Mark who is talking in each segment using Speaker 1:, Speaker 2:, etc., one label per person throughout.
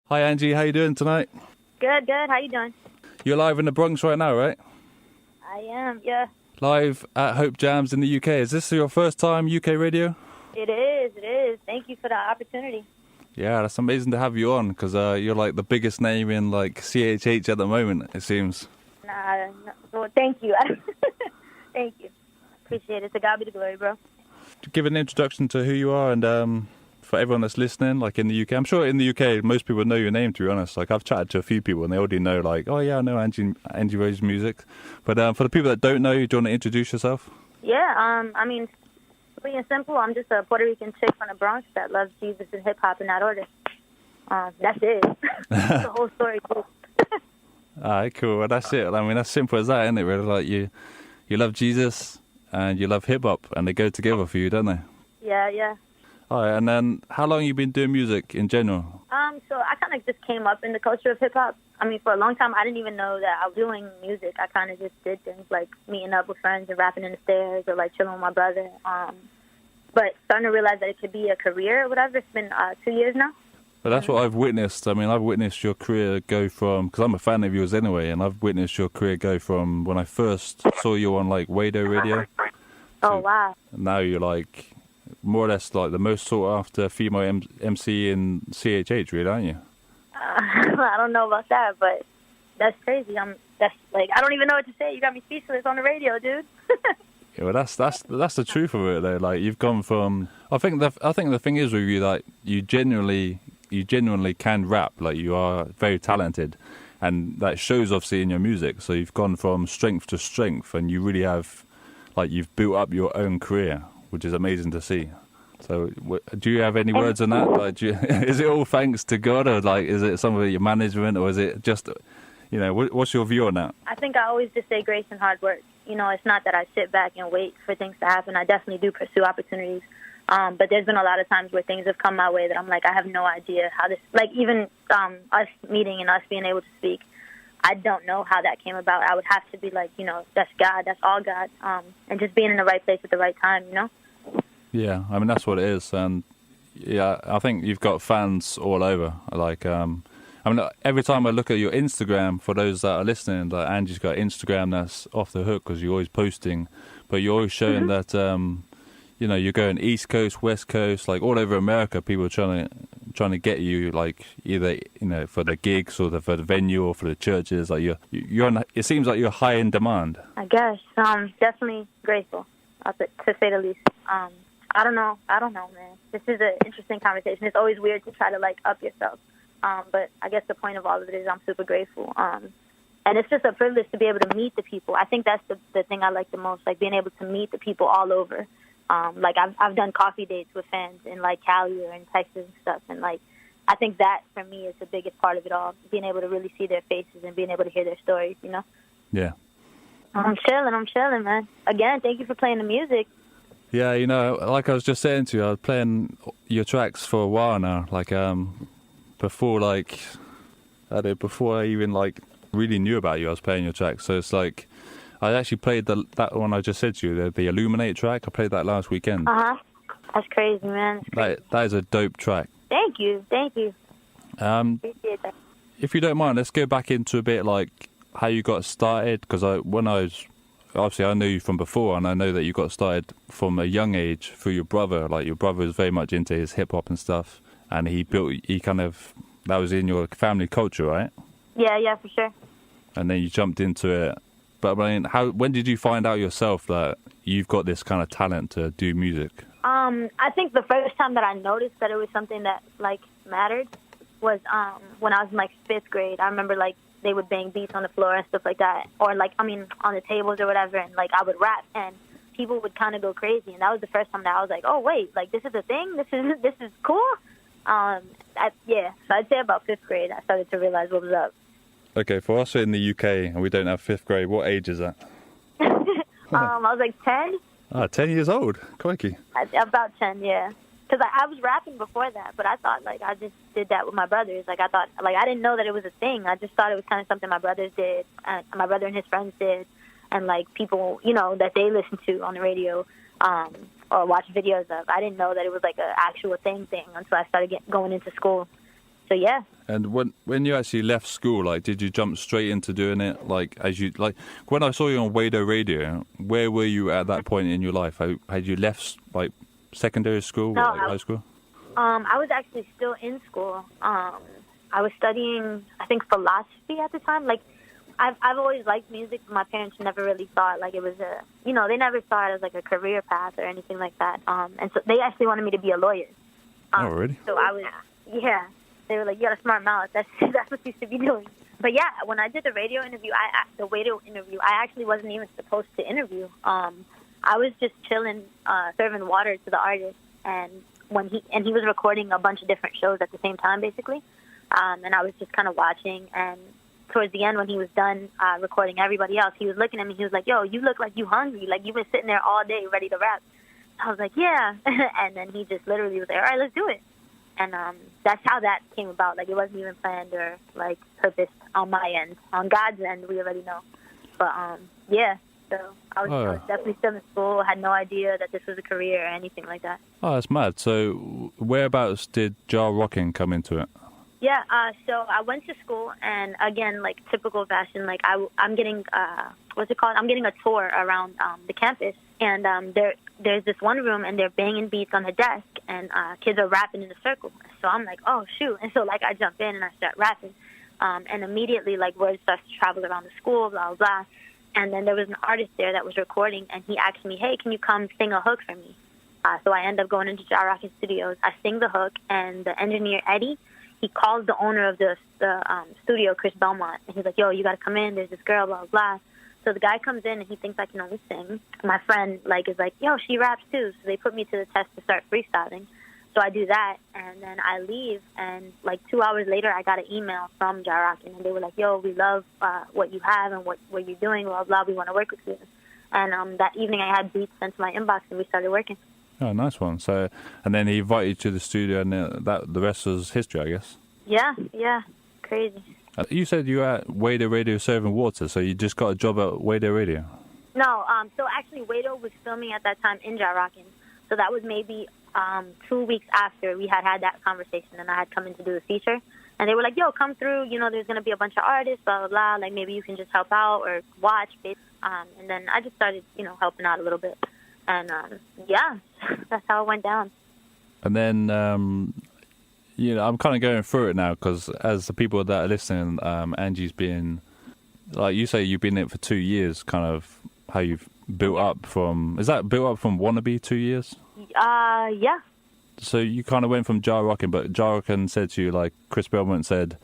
Speaker 1: Hi Angie, how you doing tonight?
Speaker 2: Good. How you doing?
Speaker 1: You're live in the Bronx right now, right?
Speaker 2: I am, yeah.
Speaker 1: Live at HopeJamz in the UK. Is this your first time UK radio?
Speaker 2: It is. Thank you for the opportunity.
Speaker 1: Yeah, that's amazing to have you on because you're like the biggest name in like CHH at the moment, it seems.
Speaker 2: No, well, thank you. Thank you. Appreciate it. To God be the glory, bro.
Speaker 1: Give an introduction to who you are and for everyone that's listening, like in the UK. I'm sure in the UK most people know your name, to be honest. Like I've chatted to a few people and they already know like, oh yeah, I know Angie Rose's music. But for the people that don't know you, do you want to introduce yourself?
Speaker 2: Yeah, I mean, plain and simple, I'm just a Puerto Rican chick from the Bronx that loves Jesus and hip-hop in that order. That's it. That's the whole story, too.
Speaker 1: All right, cool. Well, that's it. I mean, that's simple as that, isn't it, really? Like you love Jesus and you love hip-hop and they go together for you, don't they?
Speaker 2: Yeah.
Speaker 1: All right, and then how long have you been doing music in general?
Speaker 2: So I kind of just came up in the culture of hip-hop. I mean, for a long time, I didn't even know that I was doing music. I kind of just did things like meeting up with friends and rapping in the stairs or, like, chilling with my brother. But starting to realize that it could be a career or whatever. It's been 2 years now.
Speaker 1: But that's what I've witnessed. I mean, I've witnessed your career go from, because I'm a fan of yours anyway, and I've witnessed your career go from when I first saw you on, like, Wado Radio.
Speaker 2: Oh, wow.
Speaker 1: Now you're, like, more or less, like, the most sought-after female MC in CHH, really, aren't you?
Speaker 2: I don't know about that, but that's crazy. I don't even know what to say. You got me speechless on the radio, dude.
Speaker 1: Yeah, well, that's the truth of it, though. Like, you've gone from, I think the thing is with you, like, you genuinely can rap. Like, you are very talented, and that shows obviously in your music. So you've gone from strength to strength, and you really have, like, you've built up your own career, which is amazing to see. So, do you have any words on that? Like, is it all thanks to God, or like, is it some of your management, or is it just, you know, what's your view on that?
Speaker 2: I think I always just say grace and hard work. You know, it's not that I sit back and wait for things to happen. I definitely do pursue opportunities. But there's been a lot of times where things have come my way that I'm like, I have no idea how this, like even us meeting and us being able to speak, I don't know how that came about. I would have to be like, you know, that's God, that's all God, and just being in the right place at the right time, you know?
Speaker 1: Yeah, I mean, that's what it is. And yeah, I think you've got fans all over. Like, I mean, every time I look at your Instagram, for those that are listening, like Angie's got Instagram that's off the hook because you're always posting, but you're always showing that, you know, you're going East Coast, West Coast, like all over America. People are trying to get you, like either, you know, for the gigs or for the venue or for the churches. Like it seems like you're high in demand.
Speaker 2: I guess definitely grateful, to say the least. I don't know, man. This is an interesting conversation. It's always weird to try to like up yourself. But I guess the point of all of it is I'm super grateful. And it's just a privilege to be able to meet the people. I think that's the thing I like the most, like being able to meet the people all over. Like I've done coffee dates with fans in like Cali or in Texas and stuff. And like, I think that for me is the biggest part of it all, being able to really see their faces and being able to hear their stories, you know?
Speaker 1: Yeah.
Speaker 2: I'm chilling, man. Again, thank you for playing the music.
Speaker 1: Yeah, you know, like I was just saying to you, I was playing your tracks for a while now. Like, before I even like really knew about you, I was playing your tracks. So it's like, I actually played that one I just said to you, the Illuminate track. I played that last weekend.
Speaker 2: That's crazy, man.
Speaker 1: That is a dope track.
Speaker 2: Thank you. Appreciate that.
Speaker 1: If you don't mind, let's go back into a bit like how you got started, because obviously I knew you from before, and I know that you got started from a young age through your brother. Like your brother was very much into his hip hop and stuff, and that was in your family culture, right?
Speaker 2: Yeah, for sure.
Speaker 1: And then you jumped into it. But I mean, when did you find out yourself that you've got this kind of talent to do music?
Speaker 2: I think the first time that I noticed that it was something that like mattered was when I was in like 5th grade. I remember like they would bang beats on the floor and stuff like that, or like on the tables or whatever, and like I would rap and people would kind of go crazy. And that was the first time that I was like, oh wait, like this is a thing. This is cool. So I'd say about 5th grade I started to realize what was up.
Speaker 1: Okay, for us in the UK and we don't have 5th grade, what age is that?
Speaker 2: I was like 10.
Speaker 1: 10 years old. Crikey.
Speaker 2: About 10, yeah. Because I was rapping before that, but I thought, like, I just did that with my brothers. Like, I thought, like, I didn't know that it was a thing. I just thought it was kind of something my brothers did, and my brother and his friends did, and, like, people, you know, that they listen to on the radio or watch videos of. I didn't know that it was, like, an actual thing until I started going into school. So, yeah.
Speaker 1: And when you actually left school, like, did you jump straight into doing it? Like, when I saw you on Wado Radio, where were you at that point in your life? Had you left, like, secondary school
Speaker 2: No,
Speaker 1: or high school?
Speaker 2: I was actually still in school. I was studying, I think, philosophy at the time. Like, I've always liked music, but my parents never really thought, like, it was they never saw it as, like, a career path or anything like that. And so they actually wanted me to be a lawyer.
Speaker 1: Oh, really?
Speaker 2: So I was, yeah. They were like, you got a smart mouth. That's what you should be doing. But yeah, when I did the radio interview, the radio interview, I actually wasn't even supposed to interview. I was just chilling, serving water to the artist, and he was recording a bunch of different shows at the same time, basically. And I was just kind of watching. And towards the end, when he was done recording everybody else, he was looking at me. He was like, "Yo, you look like you hungry. Like you've been sitting there all day ready to rap." I was like, "Yeah." And then he just literally was like, "All right, let's do it." And that's how that came about. Like, it wasn't even planned or, like, purposed on my end. On God's end, we already know. But, yeah. So I was definitely still in school, had no idea that this was a career or anything like that.
Speaker 1: Oh, that's mad. So whereabouts did jar rocking come into it?
Speaker 2: Yeah, so I went to school, and, again, like, typical fashion, like, I'm getting, what's it called? I'm getting a tour around the campus. And there's this one room, and they're banging beats on the desk, and kids are rapping in a circle. So I'm like, oh, shoot. And so, like, I jump in, and I start rapping. And immediately, like, word starts to travel around the school, blah, blah, blah. And then there was an artist there that was recording, and he asked me, hey, can you come sing a hook for me? So I end up going into Ja Rockin' Studios. I sing the hook, and the engineer, Eddie, he calls the owner of the studio, Chris Belmont, and he's like, yo, you got to come in. There's this girl, blah, blah. So the guy comes in, and he thinks I can only sing. My friend, like, is like, yo, she raps too. So they put me to the test to start freestyling. So I do that, and then I leave, and, like, 2 hours later, I got an email from Ja Rockin', and they were like, yo, we love what you have and what you're doing, blah, blah, we want to work with you. And that evening, I had beats sent to my inbox, and we started working.
Speaker 1: Oh, nice one. So, and then he invited you to the studio, and the rest was history, I guess.
Speaker 2: Yeah, crazy.
Speaker 1: You said you were at Wado Radio serving water, so you just got a job at Wado Radio?
Speaker 2: No, so actually Wado was filming at that time in Ja Rockin'. So that was maybe 2 weeks after we had that conversation, and I had come in to do a feature. And they were like, yo, come through, there's going to be a bunch of artists, blah, blah, blah. Like, maybe you can just help out or watch. And then I just started, helping out a little bit. And, yeah, that's how it went down.
Speaker 1: And then... I'm kind of going through it now because as the people that are listening, Angie's been, like you say, you've been in it for 2 years, kind of how you've built up from, is that built up from Wannabe 2 years?
Speaker 2: Yeah.
Speaker 1: So you kind of went from Ja Rockin', but Ja Rockin' said to you, like Chris Belmont said,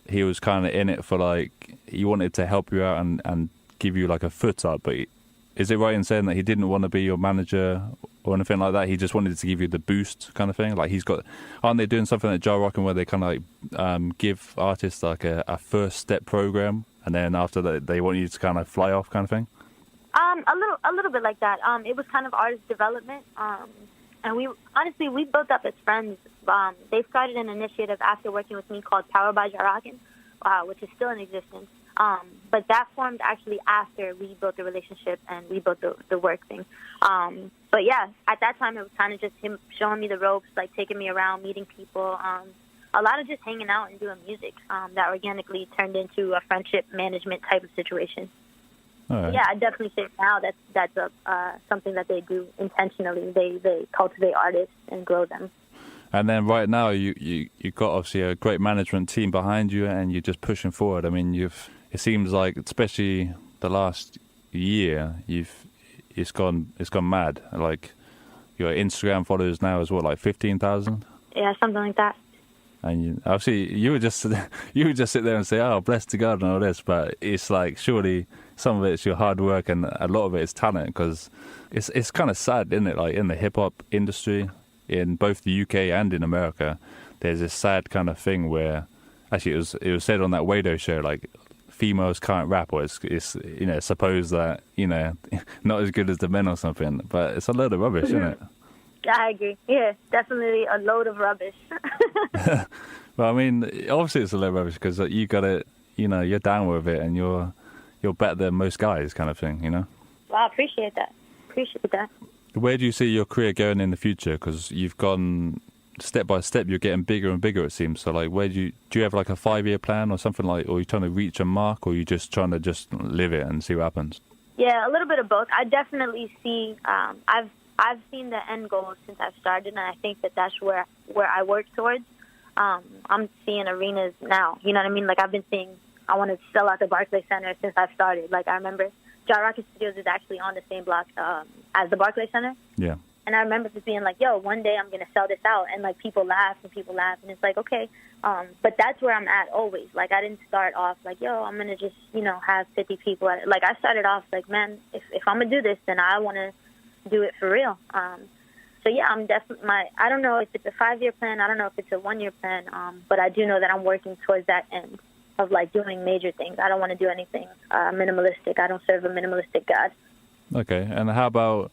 Speaker 1: he was kind of in it for like, he wanted to help you out and give you like a foot up, but is it right in saying that he didn't want to be your manager or anything like that? He just wanted to give you the boost kind of thing? Like aren't they doing something at Ja Rockin' where they kind of like give artists like a first step program, and then after that they want you to kind of fly off kind of thing?
Speaker 2: A little bit like that. It was kind of artist development. And we built up as friends. They started an initiative after working with me called Powered by Ja Rockin', which is still in existence. But that formed actually after we built the relationship and we built the work thing. But yeah, at that time it was kind of just him showing me the ropes, like taking me around, meeting people, a lot of just hanging out and doing music that organically turned into a friendship management type of situation. Right. Yeah, I definitely say now that's something that they do intentionally. They cultivate artists and grow them.
Speaker 1: And then right now you got obviously a great management team behind you, and you're just pushing forward. I mean, it seems like, especially the last year, it's gone mad. Like your Instagram followers now is what, like 15,000?
Speaker 2: Yeah, something like that.
Speaker 1: And obviously you would just sit there and say, "Oh, blessed to God" and all this, but it's like surely some of it's your hard work and a lot of it is talent, because it's kind of sad, isn't it? Like in the hip hop industry, in both the UK and in America, there's this sad kind of thing where, actually it was said on that Wado show, like females can't rap, or it's supposed that not as good as the men or something, but it's a load of rubbish, isn't it?
Speaker 2: I agree. Yeah, definitely a load of rubbish.
Speaker 1: Well, I mean, obviously it's a load of rubbish because you got it, you're down with it and you're better than most guys kind of thing, Well,
Speaker 2: I appreciate that. Where
Speaker 1: do you see your career going in the future? Because you've gone step by step you're getting bigger and bigger, it seems. So like, where do you have like a 5-year plan or something, like, or are you trying to reach a mark, or are you just trying to just live it and see what happens?
Speaker 2: Yeah, a little bit of both. I definitely see. I've seen the end goal since I've started, and I think that that's where I work towards. I'm seeing arenas now. You know what I mean? Like, I've been seeing. I want to sell out the Barclays Center since I've started. Like, I remember Ja Rocket Studios is actually on the same block as the Barclays Center.
Speaker 1: Yeah.
Speaker 2: And I remember just being like, yo, one day I'm going to sell this out. And, like, people laugh. And it's like, okay. But that's where I'm at always. Like, I didn't start off like, yo, I'm going to just, have 50 people at it. Like, I started off like, man, if I'm going to do this, then I want to do it for real. So, yeah, I'm definitely I don't know if it's a 5-year plan. I don't know if it's a 1-year plan. But I do know that I'm working towards that end of, like, doing major things. I don't want to do anything minimalistic. I don't serve a minimalistic God.
Speaker 1: Okay. And how about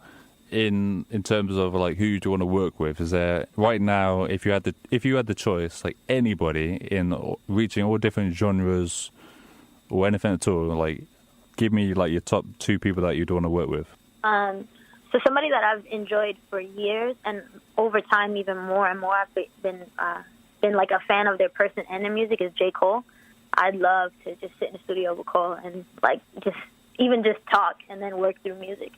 Speaker 1: in terms of like, who do you want to work with? Is there right now, if you had the choice, like anybody in reaching all different genres or anything at all, like, give me like your top 2 people that you'd want to work with.
Speaker 2: So somebody that I've enjoyed for years, and over time even more and more, I've been like a fan of their person and their music, is J. Cole. I'd love to just sit in the studio with Cole and like just talk and then work through music.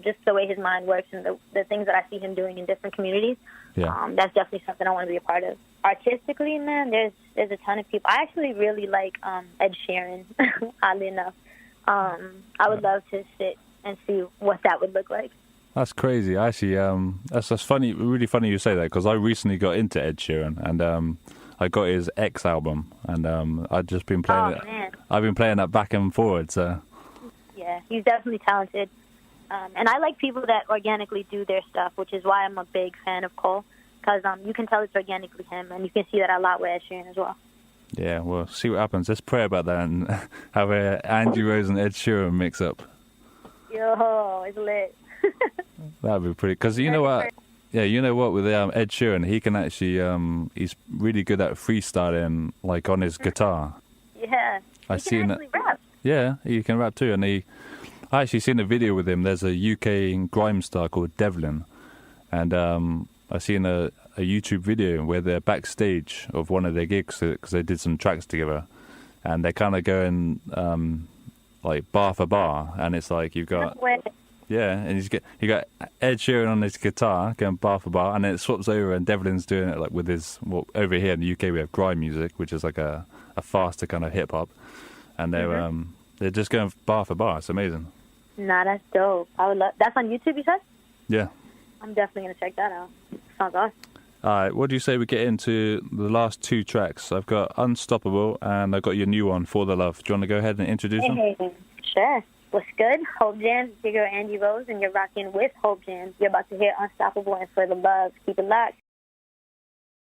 Speaker 2: Just the way his mind works and the things that I see him doing in different communities.
Speaker 1: Yeah.
Speaker 2: That's definitely something I want to be a part of. Artistically, man, there's a ton of people. I actually really like Ed Sheeran, oddly enough. I would love to sit and see what that would look like.
Speaker 1: That's crazy. Actually, that's funny. Really funny you say that, because I recently got into Ed Sheeran, and I got his X album, and I've just been playing it. Man. I've been playing that back and forward. So
Speaker 2: yeah, he's definitely talented. And I like people that organically do their stuff, which is why I'm a big fan of Cole, because you can tell it's organically him, and you can see that a lot with Ed Sheeran as well.
Speaker 1: Yeah, well, see what happens. Let's pray about that and have Angie Rose and Ed Sheeran mix up.
Speaker 2: Yo, it's lit.
Speaker 1: That'd be pretty. Because you know what? Yeah, you know what? With Ed Sheeran, he can actually. He's really good at freestyling, like on his guitar.
Speaker 2: Yeah, he can actually rap.
Speaker 1: Yeah, he can rap too, and I actually seen a video with him. There's a UK grime star called Devlin, and I seen a YouTube video where they're backstage of one of their gigs because they did some tracks together, and they're kind of going like bar for bar, and it's like you've got and you got Ed Sheeran on his guitar going bar for bar, and then it swaps over, and Devlin's doing it like with his over here in the UK we have grime music, which is like a faster kind of hip hop, and they're just going bar for bar. It's amazing.
Speaker 2: Nah, that's dope. I would love. That's on YouTube, you said?
Speaker 1: Yeah.
Speaker 2: I'm definitely gonna check that out. Sounds awesome.
Speaker 1: All right, what do you say we get into the last 2 tracks? I've got Unstoppable, and I've got your new one, For the Love. Do you want to go ahead and introduce them?
Speaker 2: Sure. What's good? HopeJamz, it's your girl Angie Rose, and you're rocking with HopeJamz. You're about to hear Unstoppable and For the Love. Keep it locked.